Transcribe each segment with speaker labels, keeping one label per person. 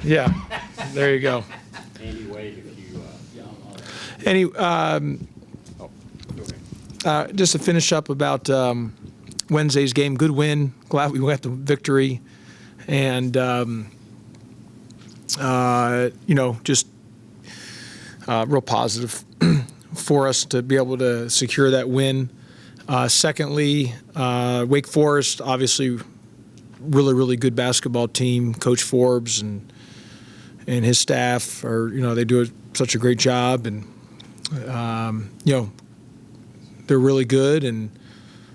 Speaker 1: Yeah, there you go.
Speaker 2: Andy Wade, if you.
Speaker 1: Just to finish up about Wednesday's game, good win. Glad we got the victory, and just real positive for us to be able to secure that win. Secondly, Wake Forest, obviously, really, really good basketball team. Coach Forbes and his staff they do such a great job, and they're really good and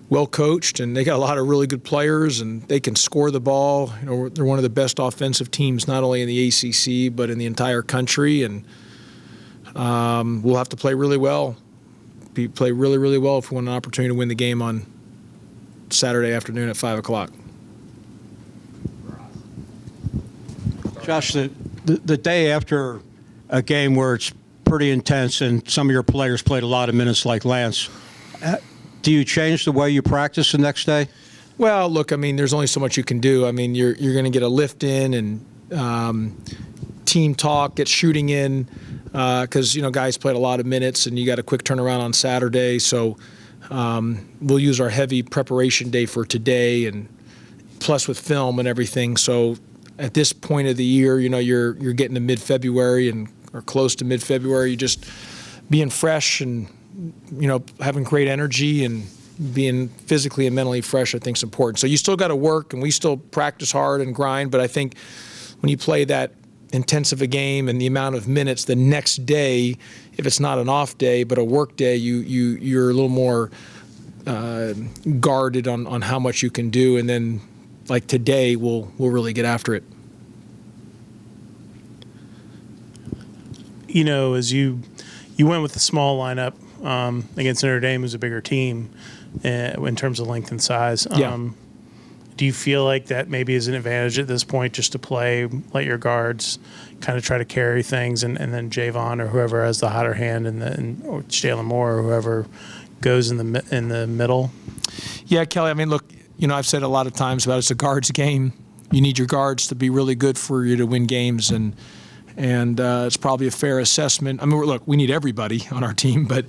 Speaker 1: well coached, and they got a lot of really good players, and they can score the ball. They're one of the best offensive teams, not only in the ACC but in the entire country, and we'll have to play really well. Play really, really well if we want an opportunity to win the game on Saturday afternoon at 5 o'clock.
Speaker 3: Josh, the day after a game where it's pretty intense and some of your players played a lot of minutes like Lance, do you change the way you practice the next day?
Speaker 1: Well, look, there's only so much you can do. You're going to get a lift in and team talk, get shooting in, because guys played a lot of minutes and you got a quick turnaround on Saturday. So we'll use our heavy preparation day for today, and plus with film and everything. So at this point of the year, you're getting to mid-February or close to mid-February. You just being fresh and having great energy and being physically and mentally fresh, I think, is important. So you still got to work, and we still practice hard and grind. But I think when you play that intensive a game and the amount of minutes the next day, if it's not an off day but a work day, you're a little more guarded on how much you can do. And then, like today, we'll really get after it.
Speaker 4: As you went with the small lineup against Notre Dame, who's a bigger team in terms of length and size. Do you feel like that maybe is an advantage at this point, just to let your guards kind of try to carry things, and then Javon or whoever has the hotter hand, or Jalen Moore or whoever goes in the middle?
Speaker 1: Yeah, Kelly. Look, I've said a lot of times about it's a guards game. You need your guards to be really good for you to win games, and it's probably a fair assessment. Look, we need everybody on our team, but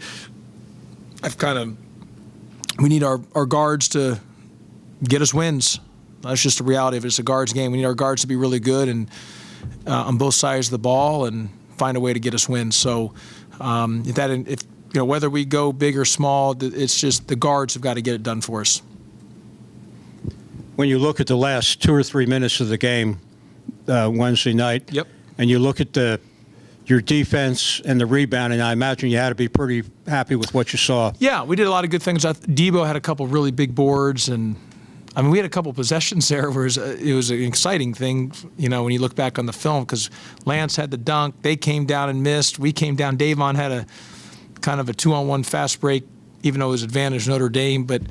Speaker 1: we need our guards to get us wins. That's just the reality of it. It's a guards game. We need our guards to be really good and on both sides of the ball and find a way to get us wins. So whether we go big or small, it's just the guards have got to get it done for us.
Speaker 3: When you look at the last 2 or 3 minutes of the game Wednesday night,
Speaker 1: yep,
Speaker 3: and you look at your defense and the rebounding, I imagine you had to be pretty happy with what you saw.
Speaker 1: Yeah, we did a lot of good things. Debo had a couple really big boards, and we had a couple possessions there where it was an exciting thing, when you look back on the film, because Lance had the dunk, they came down and missed. We came down. Davon had a kind of a 2-on-1 fast break, even though it was advantage Notre Dame, but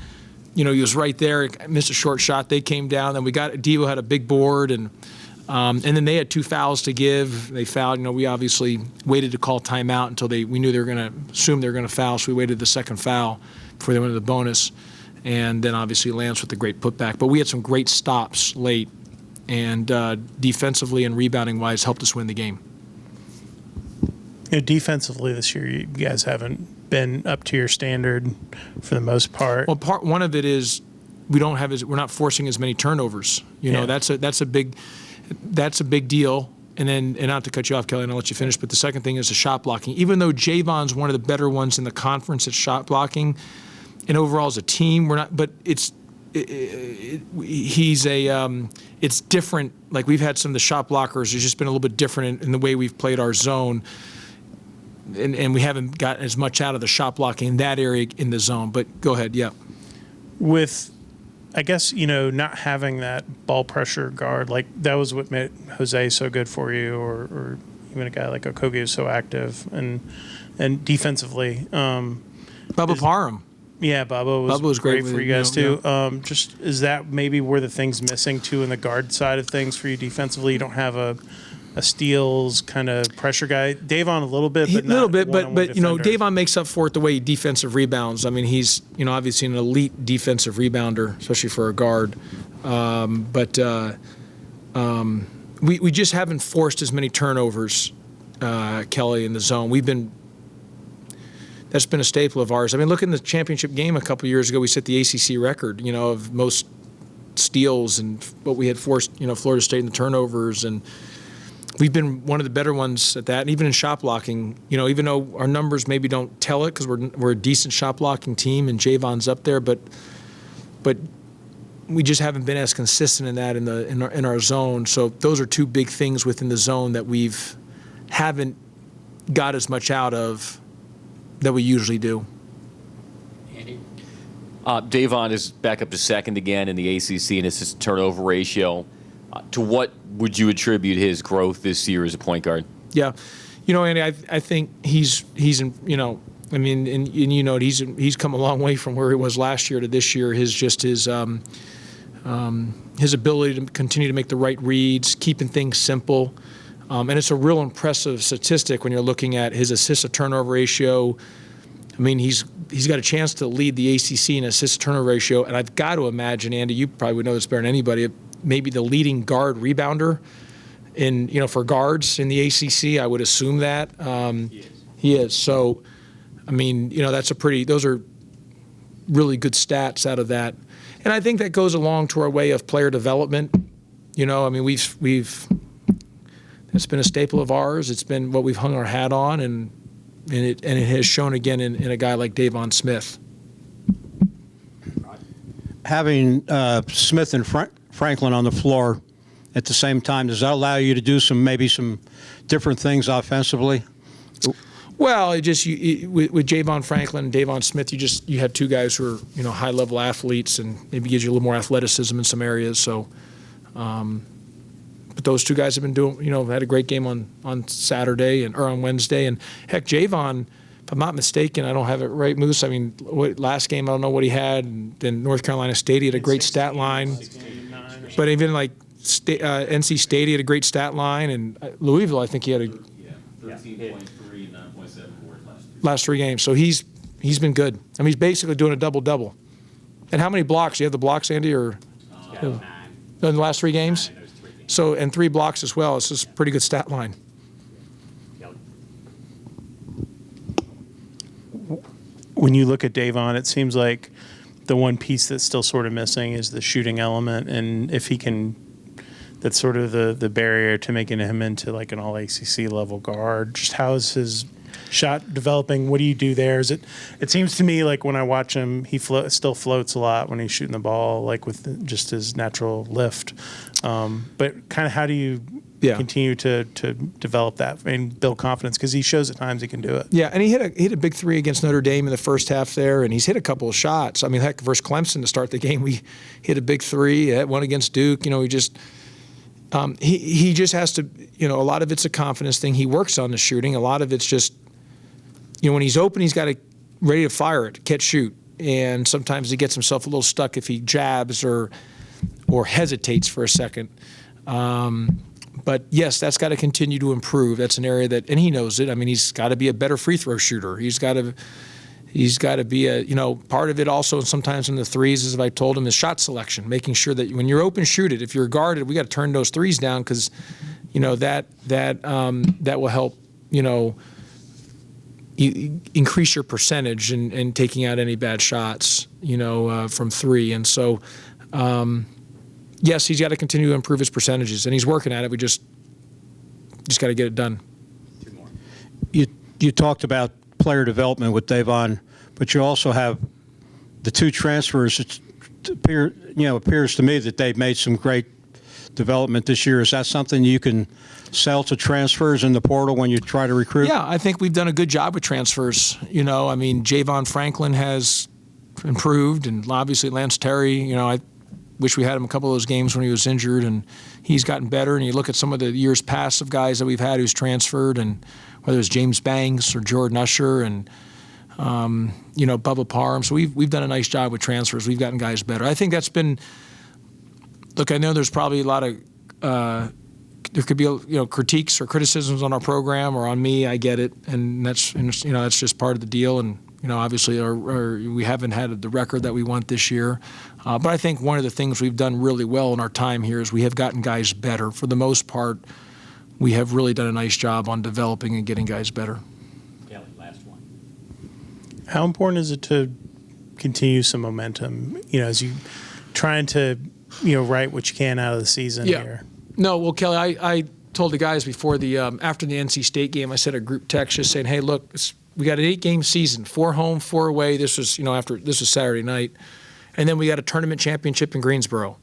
Speaker 1: he was right there, missed a short shot. They came down, then Debo had a big board, and then they had 2 fouls to give. They fouled. We obviously waited to call timeout until we knew they were going to assume they were going to foul, so we waited the second foul before they went to the bonus. And then obviously Lance with the great putback. But we had some great stops late, and defensively and rebounding-wise helped us win the game.
Speaker 4: Defensively this year, you guys haven't been up to your standard for the most part.
Speaker 1: Well, one of it is we're not forcing as many turnovers. That's a big deal. And not to cut you off, Kelly, and I'll let you finish, but the second thing is the shot blocking. Even though Javon's one of the better ones in the conference at shot blocking, and overall as a team, we're not. But it's different. Like, we've had some of the shot blockers. It's just been a little bit different in the way we've played our zone, and we haven't gotten as much out of the shot blocking in that area in the zone. But go ahead, yeah.
Speaker 4: With, I guess, not having that ball pressure guard, like that was what made Jose so good for you, or even a guy like Okogie is so active, and defensively.
Speaker 1: Bubba Parham.
Speaker 4: Yeah, Bubba was great for you guys too. Yeah. Just is that maybe where the thing's missing too in the guard side of things for you defensively? You don't have a steals kind of pressure guy. Davon a little bit, but
Speaker 1: Davon makes up for it the way he defensive rebounds. He's obviously an elite defensive rebounder, especially for a guard. we just haven't forced as many turnovers, Kelly, in the zone. That's been a staple of ours. I mean, look in the championship game a couple years ago, we set the ACC record, of most steals and what we had forced, Florida State in the turnovers, and we've been one of the better ones at that. And even in shot blocking, even though our numbers maybe don't tell it because we're a decent shot blocking team and Javon's up there, but we just haven't been as consistent in that in our zone. So those are two big things within the zone that haven't got as much out of that we usually do.
Speaker 2: Andy?
Speaker 5: Davon is back up to second again in the ACC in assist turnover ratio. To what would you attribute his growth this year as a point guard?
Speaker 1: Yeah, Andy, I think he's in, I mean, and he's come a long way from where he was last year to this year. His ability to continue to make the right reads, keeping things simple, and it's a real impressive statistic when you're looking at his assist to turnover ratio. I mean, he's got a chance to lead the ACC in assist to turnover ratio, and I've got to imagine, Andy, you probably would know this better than anybody, maybe the leading guard rebounder for guards in the ACC. I would assume that he is. So, I mean, those are really good stats out of that, and I think that goes along to our way of player development. I mean, it's been a staple of ours. It's been what we've hung our hat on, and it has shown again in a guy like Davon Smith.
Speaker 3: Having Smith and Franklin on the floor at the same time, does that allow you to do maybe some different things offensively?
Speaker 1: Well, with Javon Franklin and Davon Smith, you have two guys who are high level athletes, and maybe gives you a little more athleticism in some areas. So, but those two guys have been doing, had a great game on Saturday or on Wednesday, and heck, Javon, if I'm not mistaken, I don't have it right, Moose. I mean, last game I don't know what he had. And then North Carolina State, he had a great stat line. But even like NC State, he had a great stat line, and Louisville, I think he had a
Speaker 2: 13.3 and 9.7
Speaker 1: last three games. So he's been good. I mean, he's basically doing a double-double. And how many blocks? You have the blocks, Andy, or in the last three games? So, and 3 blocks as well. It's just a pretty good stat line.
Speaker 4: When you look at Davon, it seems like the one piece that's still sort of missing is the shooting element, and if he can, that's sort of the barrier to making him into like an all ACC level guard. Just how is his shot developing? What do you do there? It seems to me like when I watch him, he still floats a lot when he's shooting the ball, like with just his natural lift. But kind of how do you continue to develop that and build confidence? Because he shows at times he can do it.
Speaker 1: Yeah, and he hit a big 3 against Notre Dame in the first half there, and he's hit a couple of shots. I mean, heck, versus Clemson to start the game, we hit a big 3. Had one against Duke. He just has to. A lot of it's a confidence thing. He works on the shooting. A lot of it's just, when he's open, he's got to ready to fire it, catch, shoot, and sometimes he gets himself a little stuck if he jabs or hesitates for a second. But yes, that's got to continue to improve. That's an area that, and he knows it. I mean, he's got to be a better free throw shooter. He's got to be part of it also. And sometimes in the threes, as I told him, is shot selection, making sure that when you're open, shoot it. If you're guarded, we got to turn those threes down because, that will help, increase your percentage and taking out any bad shots, from 3. And so, yes, he's got to continue to improve his percentages, and he's working at it. We just got to get it done.
Speaker 2: 2 more.
Speaker 3: You talked about player development with Davon, but you also have the 2 transfers. It appears to me that they've made some great development this year. Is that something you can sell to transfers in the portal when you try to recruit?
Speaker 1: Yeah, I think we've done a good job with transfers. I mean, Javon Franklin has improved, and obviously Lance Terry, I wish we had him a couple of those games when he was injured, and he's gotten better. And you look at some of the years past of guys that we've had who's transferred, and whether it's James Banks or Jordan Usher and Bubba Parham. So we've done a nice job with transfers. We've gotten guys better. I think that's been. Look, I know there's probably a lot of there could be critiques or criticisms on our program or on me. I get it, and that's just part of the deal. And obviously we haven't had the record that we want this year. But I think one of the things we've done really well in our time here is we have gotten guys better. For the most part, we have really done a nice job on developing and getting guys better.
Speaker 2: Kelly, last one.
Speaker 4: How important is it to continue some momentum, as you trying to, write what you can out of the season here?
Speaker 1: No, well, Kelly, I told the guys before after the NC State game, I sent a group text just saying, hey, look, we got an 8-game season, 4 home, 4 away. This was, this was Saturday night. And then we got a tournament championship in Greensboro.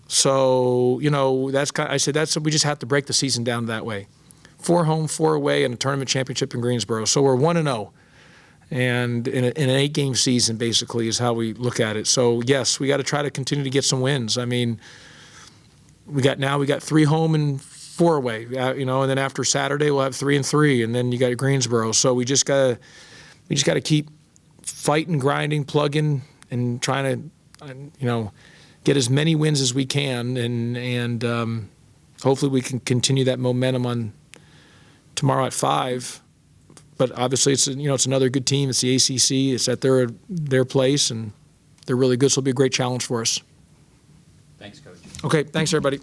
Speaker 1: So, I said, we just have to break the season down that way. 4 home, 4 away, and a tournament championship in Greensboro. So we're 1-0. And in an 8-game season, basically, is how we look at it. So, yes, we got to try to continue to get some wins. I mean, we got 3 home and 4 away, and then after Saturday we'll have 3 and 3, and then you got Greensboro. So we just gotta keep fighting, grinding, plugging, and trying to, get as many wins as we can, and hopefully we can continue that momentum on tomorrow at 5. But obviously it's it's another good team. It's the ACC. It's at their place, and they're really good. So it'll be a great challenge for us.
Speaker 2: Thanks, Coach.
Speaker 1: Okay, thanks everybody.